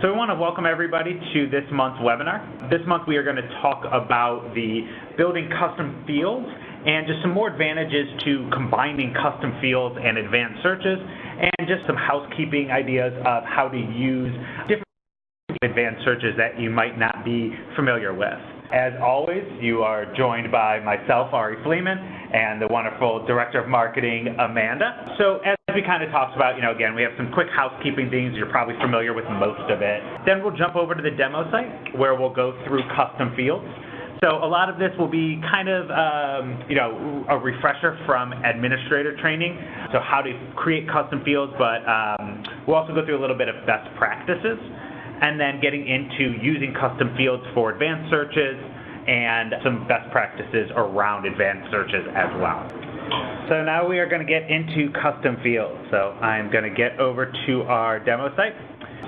So we want to welcome everybody to this month's webinar. This month we are going to talk about the building custom fields and just some more advantages to combining custom fields and advanced searches, and just some housekeeping ideas of how to use different advanced searches that you might not be familiar with. As always, you are joined by myself, Ari Fleeman, and the wonderful Director of Marketing, Amanda. So as we kind of talked about, again, we have some quick housekeeping things. You're probably familiar with most of it. Then we'll jump over to the demo site where we'll go through custom fields. So a lot of this will be kind of, a refresher from administrator training, so how to create custom fields, but we'll also go through a little bit of best practices, and then getting into using custom fields for advanced searches and some best practices around advanced searches as well. So now we are going to get into custom fields. So I'm going to get over to our demo site.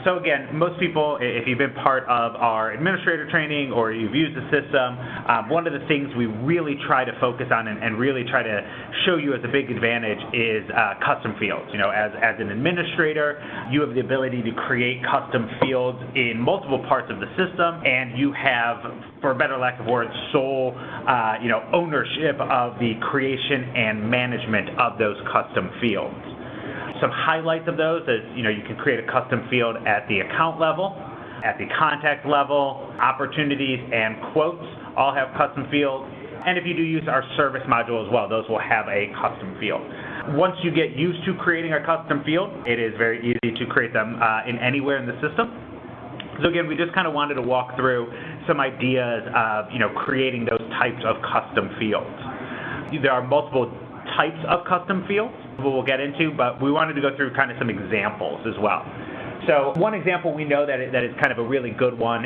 So again, most people, if you've been part of our administrator training or you've used the system, one of the things we really try to focus on and really try to show you as a big advantage is custom fields. As an administrator, you have the ability to create custom fields in multiple parts of the system, and you have, for a better lack of words, sole ownership of the creation and management of those custom fields. Some highlights of those is, you can create a custom field at the account level, at the contact level, opportunities and quotes all have custom fields. And if you do use our service module as well, those will have a custom field. Once you get used to creating a custom field, it is very easy to create them in anywhere in the system. So again, we just kind of wanted to walk through some ideas of, creating those types of custom fields. There are multiple types of custom fields we'll get into, but we wanted to go through kind of some examples as well. So one example we know that is kind of a really good one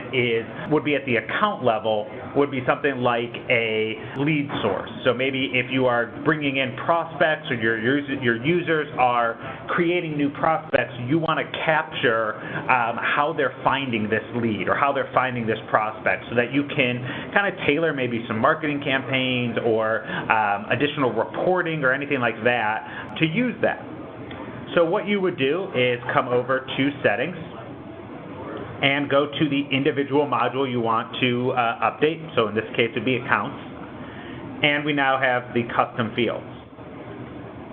would be at the account level, would be something like a lead source. So maybe if you are bringing in prospects or your users are creating new prospects, you want to capture how they're finding this lead or how they're finding this prospect, so that you can kind of tailor maybe some marketing campaigns or additional reporting or anything like that to use that. So what you would do is come over to Settings and go to the individual module you want to update. So in this case, it would be Accounts. And we now have the custom fields.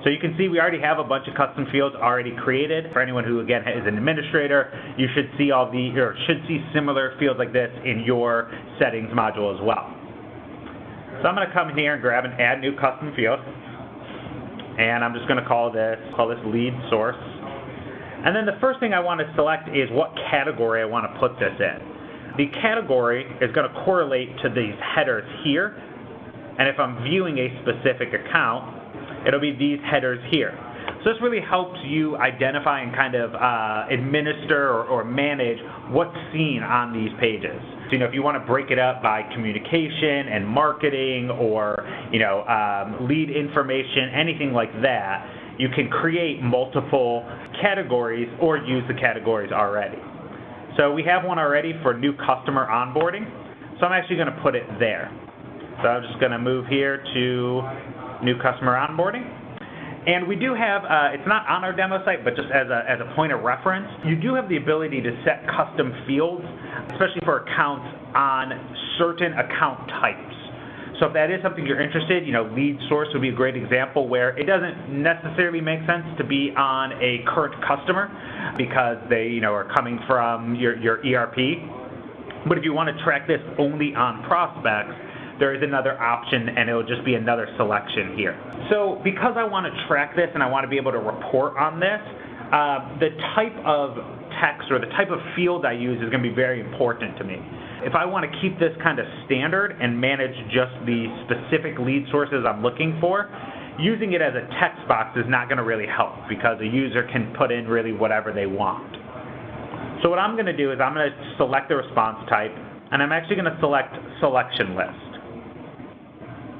So you can see we already have a bunch of custom fields already created. For anyone who, again, is an administrator, you should see should see similar fields like this in your Settings module as well. So I'm going to come in here and grab an Add New Custom Field. And I'm just going to call this lead source. And then the first thing I want to select is what category I want to put this in. The category is going to correlate to these headers here. And if I'm viewing a specific account, it'll be these headers here. So this really helps you identify and kind of administer or manage what's seen on these pages. So, if you want to break it up by communication and marketing or, lead information, anything like that, you can create multiple categories or use the categories already. So we have one already for new customer onboarding. So I'm actually going to put it there. So I'm just going to move here to new customer onboarding. And we do have, it's not on our demo site, but just as a point of reference, you do have the ability to set custom fields, especially for accounts, on certain account types. So if that is something you're interested, lead source would be a great example where it doesn't necessarily make sense to be on a current customer because they, are coming from your ERP. But if you want to track this only on prospects, there is another option, and it will just be another selection here. So because I want to track this and I want to be able to report on this, the type of text or the type of field I use is going to be very important to me. If I want to keep this kind of standard and manage just the specific lead sources I'm looking for, using it as a text box is not going to really help because a user can put in really whatever they want. So what I'm going to do is I'm going to select the response type, and I'm actually going to select Selection List.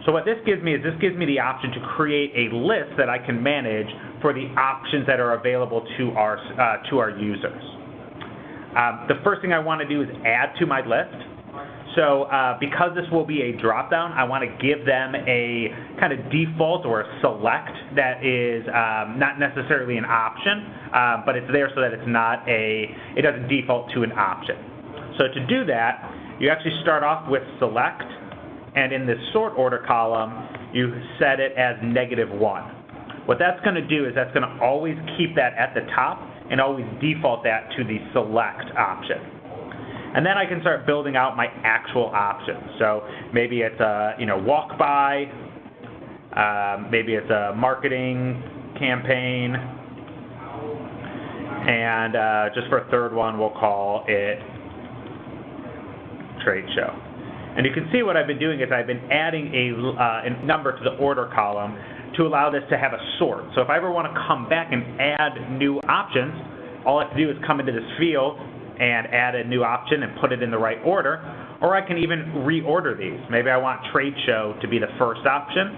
So what this gives me is the option to create a list that I can manage for the options that are available to our users. The first thing I want to do is add to my list. So because this will be a drop-down, I want to give them a kind of default or a select that is not necessarily an option, but it's there so that it doesn't default to an option. So to do that, you actually start off with select, and in the sort order column, you set it as -1. What that's going to do is that's going to always keep that at the top and always default that to the select option. And then I can start building out my actual options. So maybe it's a walk by, maybe it's a marketing campaign, and just for a third one, we'll call it trade show. And you can see what I've been doing is I've been adding a number to the order column to allow this to have a sort. So if I ever want to come back and add new options, all I have to do is come into this field and add a new option and put it in the right order, or I can even reorder these. Maybe I want trade show to be the first option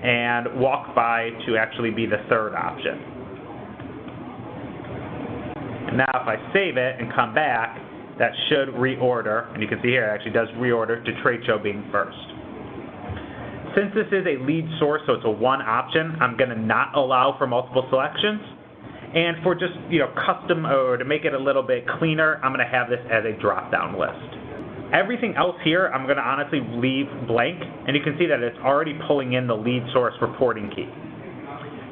and walk by to actually be the third option. And now if I save it and come back, that should reorder, and you can see here it actually does reorder to trade show being first. Since this is a lead source, so it's a one option, I'm going to not allow for multiple selections. And for just custom, or to make it a little bit cleaner, I'm going to have this as a drop-down list. Everything else here, I'm going to honestly leave blank, and you can see that it's already pulling in the lead source reporting key.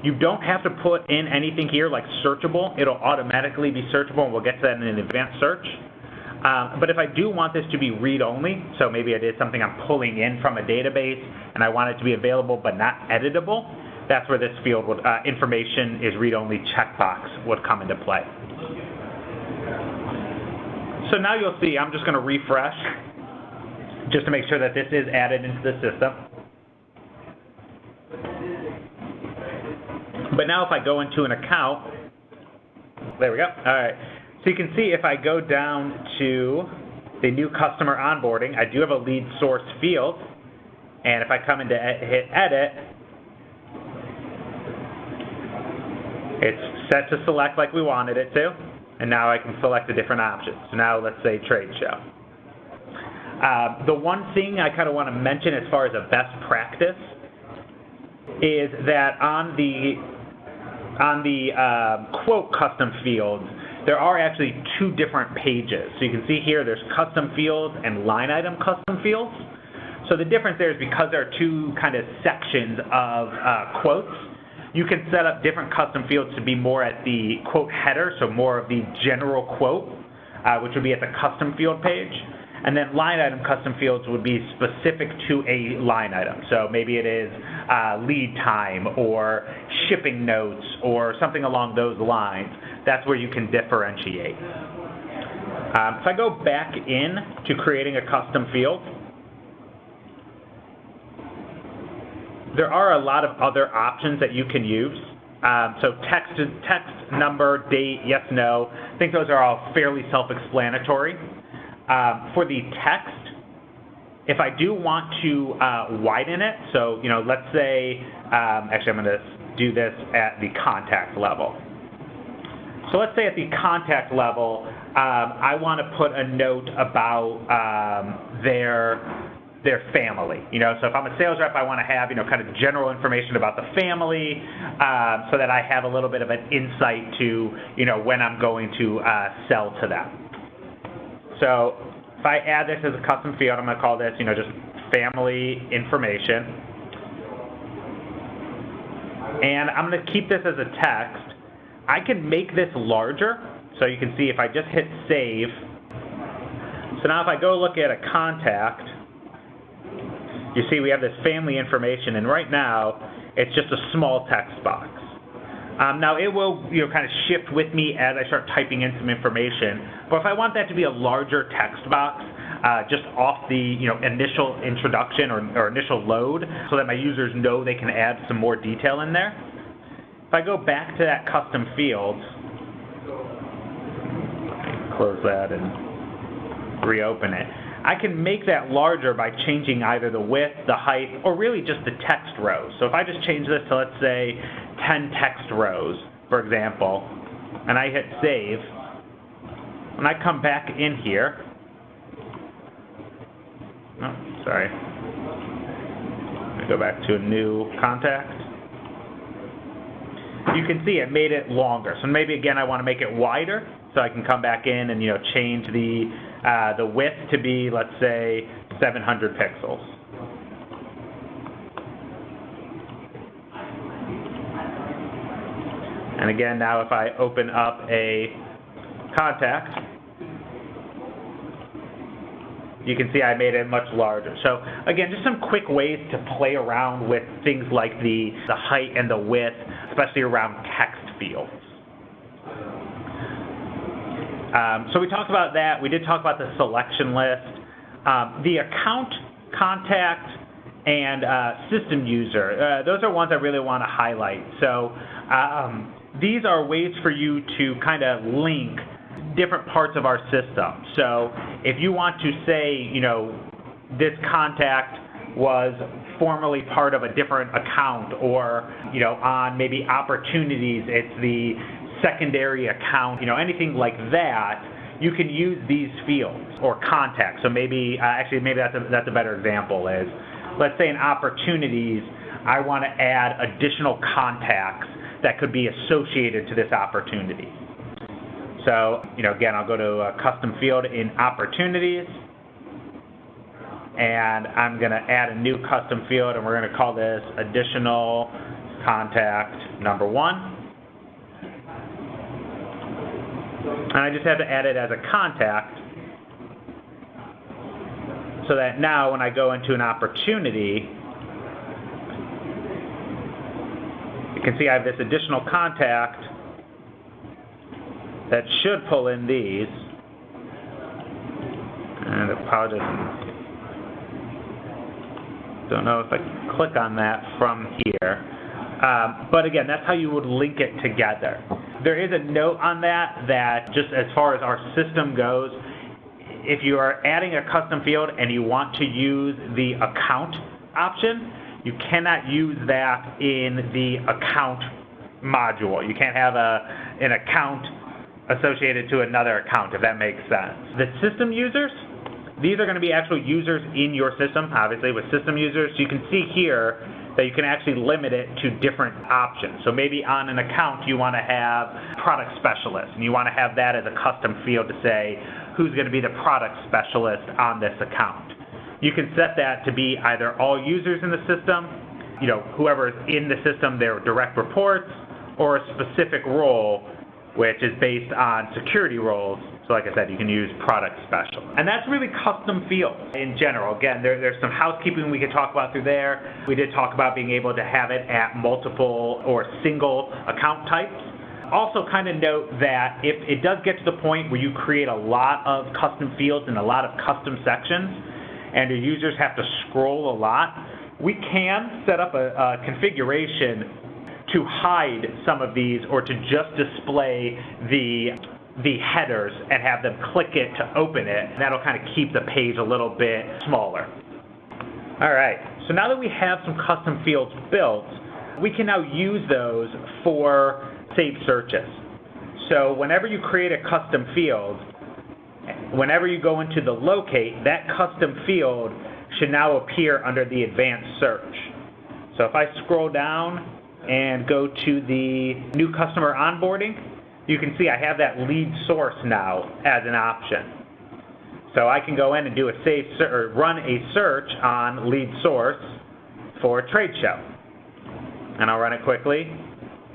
You don't have to put in anything here like searchable. It'll automatically be searchable, and we'll get to that in an advanced search. But if I do want this to be read-only, so maybe it is something I'm pulling in from a database, and I want it to be available but not editable, that's where this field would, information is read-only checkbox would come into play. So now you'll see, I'm just going to refresh just to make sure that this is added into the system. But now if I go into an account, there we go. All right. So you can see if I go down to the new customer onboarding, I do have a lead source field. And if I come into hit edit, it's set to select like we wanted it to, and now I can select a different option. So now let's say trade show. The one thing I kind of want to mention as far as a best practice is that on the quote custom fields, there are actually two different pages. So you can see here there's custom fields and line item custom fields. So the difference there is because there are two kind of sections of quotes, you can set up different custom fields to be more at the quote header, so more of the general quote, which would be at the custom field page. And then line item custom fields would be specific to a line item. So maybe it is lead time or shipping notes or something along those lines. That's where you can differentiate. If I go back in to creating a custom field, there are a lot of other options that you can use. So text, number, date, yes, no. I think those are all fairly self-explanatory. For the text, if I do want to widen it, so let's say, actually I'm going to do this at the contact level. So let's say at the contact level, I want to put a note about their family. So if I'm a sales rep, I want to have kind of general information about the family, so that I have a little bit of an insight to when I'm going to sell to them. So if I add this as a custom field, I'm going to call this just family information, and I'm going to keep this as a text. I can make this larger, so you can see if I just hit save. So now if I go look at a contact, you see we have this family information, and right now it's just a small text box. Now it will kind of shift with me as I start typing in some information, but if I want that to be a larger text box, just off the initial introduction or initial load, so that my users know they can add some more detail in there. If I go back to that custom field, close that and reopen it, I can make that larger by changing either the width, the height, or really just the text rows. So if I just change this to, let's say, 10 text rows, for example, and I hit save, when I come back in here, Oh, sorry. Let me go back to a new contact. You can see it made it longer. So maybe again I want to make it wider, so I can come back in and change the width to be, let's say, 700 pixels. And again, now if I open up a contact, you can see I made it much larger. So again, just some quick ways to play around with things like the height and the width, especially around text fields. So we talked about that. We did talk about the selection list. The account, contact, and system user, those are ones I really want to highlight. So these are ways for you to kind of link different parts of our system. So if you want to say, this contact was formerly part of a different account, or, on maybe opportunities, it's the secondary account, anything like that, you can use these fields or contacts. So maybe, maybe that's a better example is, let's say in opportunities, I want to add additional contacts that could be associated to this opportunity. So, again, I'll go to a custom field in opportunities, and I'm going to add a new custom field, and we're going to call this additional contact number 1. And I just have to add it as a contact, so that now when I go into an opportunity, you can see I have this additional contact that should pull in these. And apologies, don't know if I can click on that from here. But again, that's how you would link it together. There is a note on that just as far as our system goes, if you are adding a custom field and you want to use the account option, you cannot use that in the account module. You can't have an account associated to another account, if that makes sense. The system users, these are going to be actual users in your system, obviously with system users. You can see here that you can actually limit it to different options. So maybe on an account you want to have product specialist, and you want to have that as a custom field to say who's going to be the product specialist on this account. You can set that to be either all users in the system, whoever is in the system, their direct reports, or a specific role, which is based on security roles. So like I said, you can use product specialist. And that's really custom fields in general. Again, there's some housekeeping we could talk about through there. We did talk about being able to have it at multiple or single account types. Also kind of note that if it does get to the point where you create a lot of custom fields and a lot of custom sections, and your users have to scroll a lot, we can set up a configuration to hide some of these, or to just display the headers and have them click it to open it, and that'll kind of keep the page a little bit smaller. All right, so now that we have some custom fields built, we can now use those for saved searches. So whenever you create a custom field, whenever you go into the locate, that custom field should now appear under the advanced search. So if I scroll down and go to the new customer onboarding, you can see I have that lead source now as an option. So I can go in and do run a search on lead source for a trade show. And I'll run it quickly,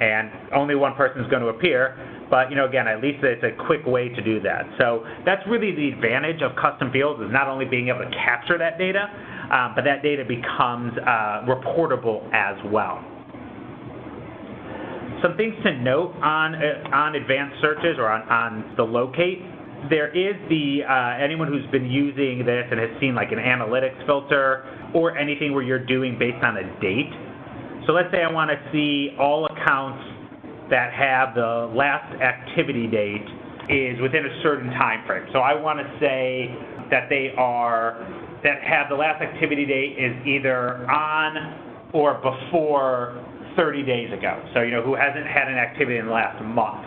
and only one person is going to appear. But again, at least it's a quick way to do that. So that's really the advantage of custom fields, is not only being able to capture that data, but that data becomes reportable as well. Some things to note on advanced searches or on the locate. There is anyone who's been using this and has seen like an analytics filter or anything where you're doing based on a date. So let's say I want to see all accounts that have the last activity date is within a certain time frame. So I want to say that that have the last activity date is either on or before 30 days ago. So, who hasn't had an activity in the last month.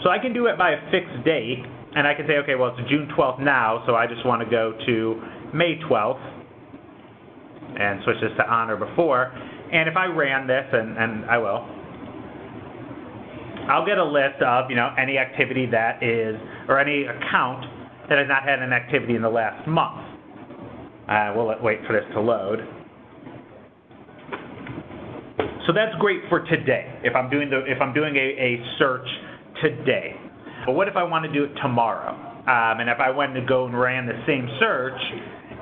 So I can do it by a fixed date, And I can say, okay, well, it's June 12th now, so I just want to go to May 12th and switch this to on or before. And if I ran this, and I will, I'll get a list of, any activity that is, or any account that has not had an activity in the last month. We'll wait for this to load. So that's great for today, if I'm doing a search today. But what if I want to do it tomorrow? And if I wanted to go and ran the same search,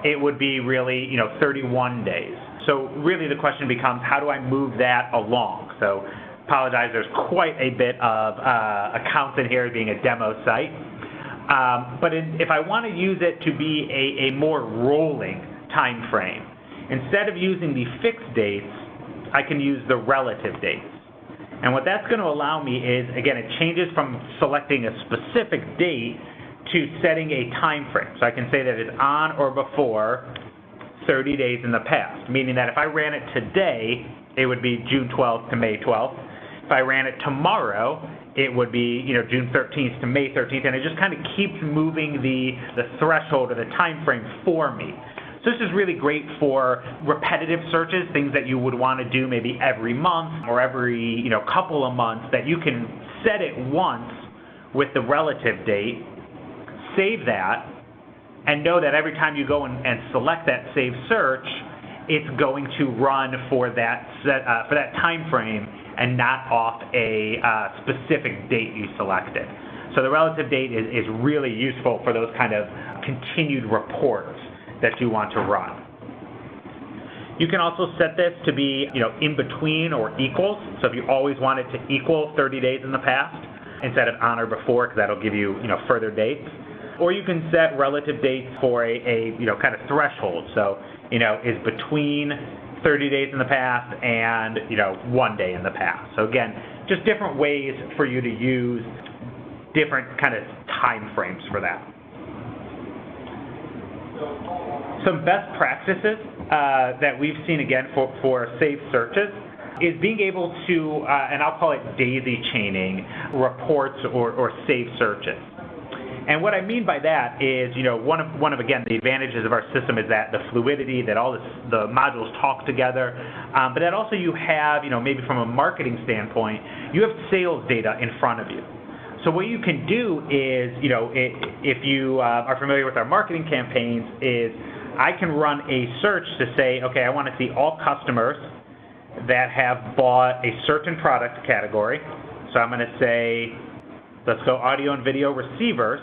it would be really, 31 days. So really the question becomes, how do I move that along? So apologize, there's quite a bit of accounts in here being a demo site. But if I want to use it to be a more rolling time frame, instead of using the fixed dates, I can use the relative dates. And what that's going to allow me is, again, it changes from selecting a specific date to setting a time frame. So I can say that it's on or before 30 days in the past, meaning that if I ran it today, it would be June 12th to May 12th. If I ran it tomorrow, it would be, June 13th to May 13th, and it just kind of keeps moving the threshold or the time frame for me. So this is really great for repetitive searches, things that you would want to do maybe every month or every couple of months, that you can set it once with the relative date, save that, and know that every time you go and select that save search, it's going to run for that time frame and not off a specific date you selected. So the relative date is really useful for those kind of continued reports that you want to run. You can also set this to be, in between or equals. So if you always want it to equal 30 days in the past instead of on or before, because that'll give you, further dates. Or you can set relative dates for a kind of threshold. So, is between 30 days in the past and, 1 day in the past. So again, just different ways for you to use different kind of time frames for that. Some best practices that we've seen, again, for saved searches is being able to, and I'll call it daisy chaining, reports or saved searches. And what I mean by that is, one of again, the advantages of our system is that the fluidity, that all the modules talk together, but that also you have, maybe from a marketing standpoint, you have sales data in front of you. So what you can do is, if you are familiar with our marketing campaigns, is I can run a search to say, okay, I want to see all customers that have bought a certain product category. So I'm going to say, let's go audio and video receivers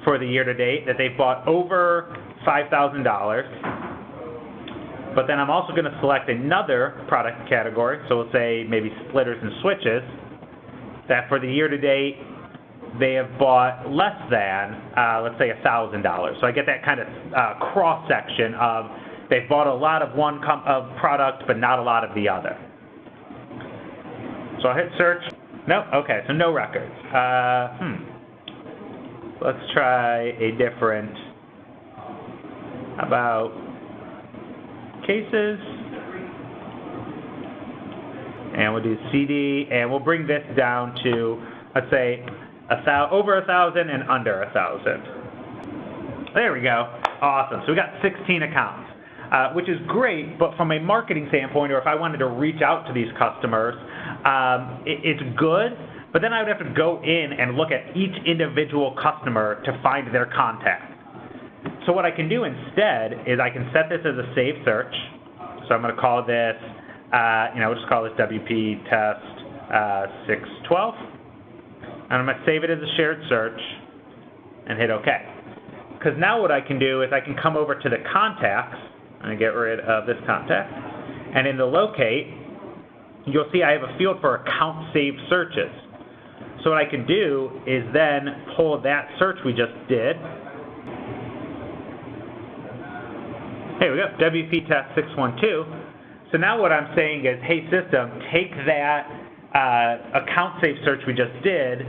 for the year to date, that they've bought over $5,000. But then I'm also going to select another product category, so we'll say maybe splitters and switches, that for the year to date, they have bought less than, let's say, $1,000. So I get that kind of cross-section of they've bought a lot of one product, but not a lot of the other. So I'll hit search. No, okay, so no records. Let's try a different, about cases. And we'll do CD, and we'll bring this down to, let's say, over 1,000 and under 1,000. There we go. Awesome. So we got 16 accounts, which is great, but from a marketing standpoint, or if I wanted to reach out to these customers, it's good, but then I would have to go in and look at each individual customer to find their contact. So what I can do instead is I can set this as a saved search. So I'm going to call this, we'll just call this WP Test 612. And I'm going to save it as a shared search and hit OK. Because now what I can do is I can come over to the contacts. I'm going to get rid of this contact. And in the locate, you'll see I have a field for account saved searches. So what I can do is then pull that search we just did. Here we go, WP Test 612. So now what I'm saying is, hey system, take that account save search we just did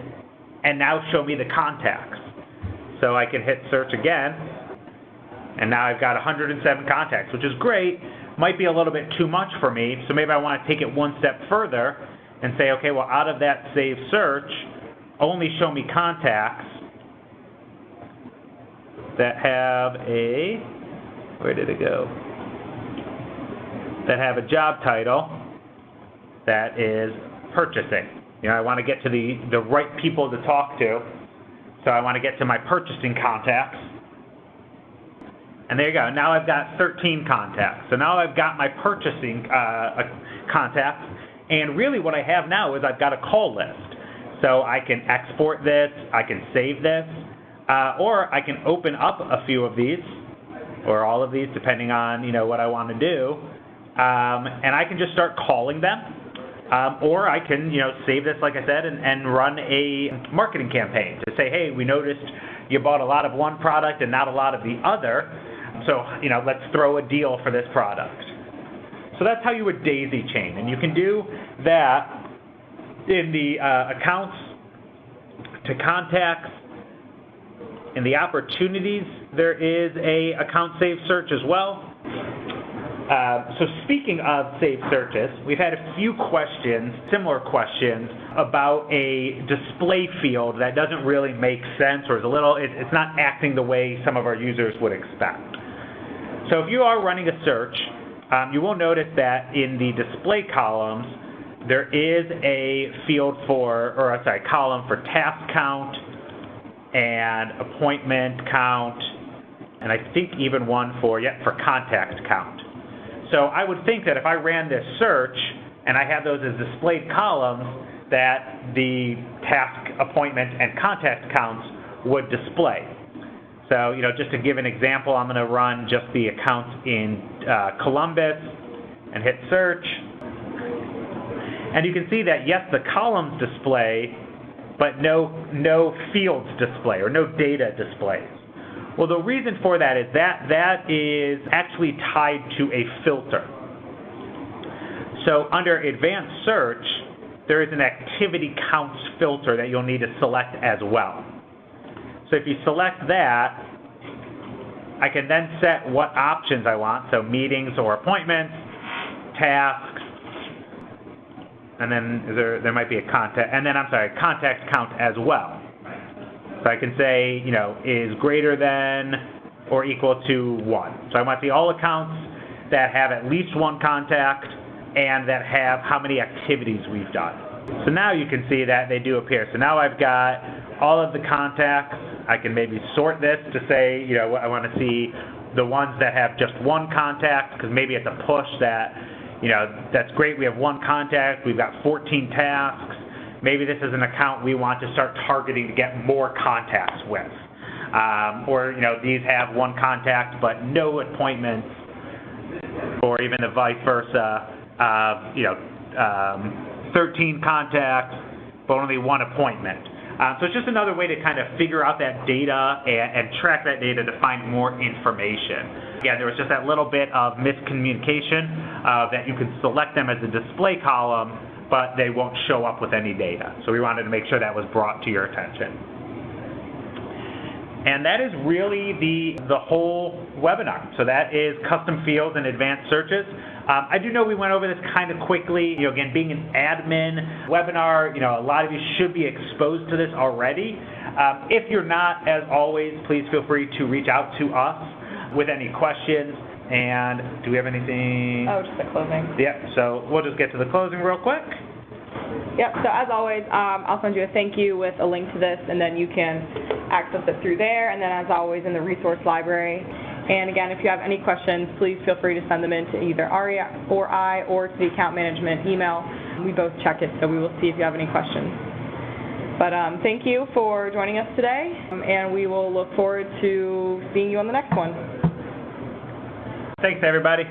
and now show me the contacts. So I can hit search again, and now I've got 107 contacts, which is great. Might be a little bit too much for me, so maybe I want to take it one step further and say, okay, well, out of that saved search, only show me contacts that have a, where did it go? That have a job title that is purchasing. You know, I want to get to the right people to talk to, so I want to get to my purchasing contacts. And there you go. Now I've got 13 contacts. So now I've got my purchasing contacts, and really what I have now is I've got a call list. So I can export this, I can save this, or I can open up a few of these, or all of these, depending on, you know, what I want to do, and I can just start calling them, or I can, you know, save this, like I said, and run a marketing campaign to say, hey, we noticed you bought a lot of one product and not a lot of the other, so, you know, let's throw a deal for this product. So that's how you would daisy chain, and you can do that in the accounts to contacts. In the opportunities, there is a account save search as well. So speaking of save searches, we've had a few questions, similar questions, about a display field that doesn't really make sense, or is a little, it's not acting the way some of our users would expect. So if you are running a search, you will notice that in the display columns, there is a field for, or sorry, column for task count and appointment count, and I think even one for, for contact count. So I would think that if I ran this search and I had those as displayed columns, that the task, appointment, and contact counts would display. So, you know, just to give an example, I'm going to run just the accounts in Columbus and hit search. And you can see that, yes, the columns display, but no fields display, or no data displays. Well, the reason for that is that is actually tied to a filter. So under advanced search, there is an activity counts filter that you'll need to select as well. So if you select that, I can then set what options I want, so meetings or appointments, tasks, and then there might be a contact count as well. So I can say, you know, is greater than or equal to 1. So I want the all accounts that have at least one contact and that have how many activities we've done. So now you can see that they do appear. So now I've got all of the contacts. I can maybe sort this to say, you know, I want to see the ones that have just one contact, because maybe it's a push that, you know, that's great, we have one contact, we've got 14 tasks. Maybe this is an account we want to start targeting to get more contacts with. Or, you know, these have one contact but no appointments, or even the vice versa, 13 contacts but only one appointment. So it's just another way to kind of figure out that data and track that data to find more information. Again, there was just that little bit of miscommunication that you can select them as a display column, but they won't show up with any data. So we wanted to make sure that was brought to your attention. And that is really the whole webinar. So that is custom fields and advanced searches. I do know we went over this kind of quickly. You know, again, being an admin webinar, you know, a lot of you should be exposed to this already. If you're not, as always, please feel free to reach out to us with any questions. And do we have anything? Oh, just the closing. Yeah, so we'll just get to the closing real quick. Yep, so as always, I'll send you a thank you with a link to this, and then you can access it through there, and then as always in the resource library. And again, if you have any questions, please feel free to send them in to either Ari or I or to the account management email. We both check it, so we will see if you have any questions. But thank you for joining us today, and we will look forward to seeing you on the next one. Thanks, everybody.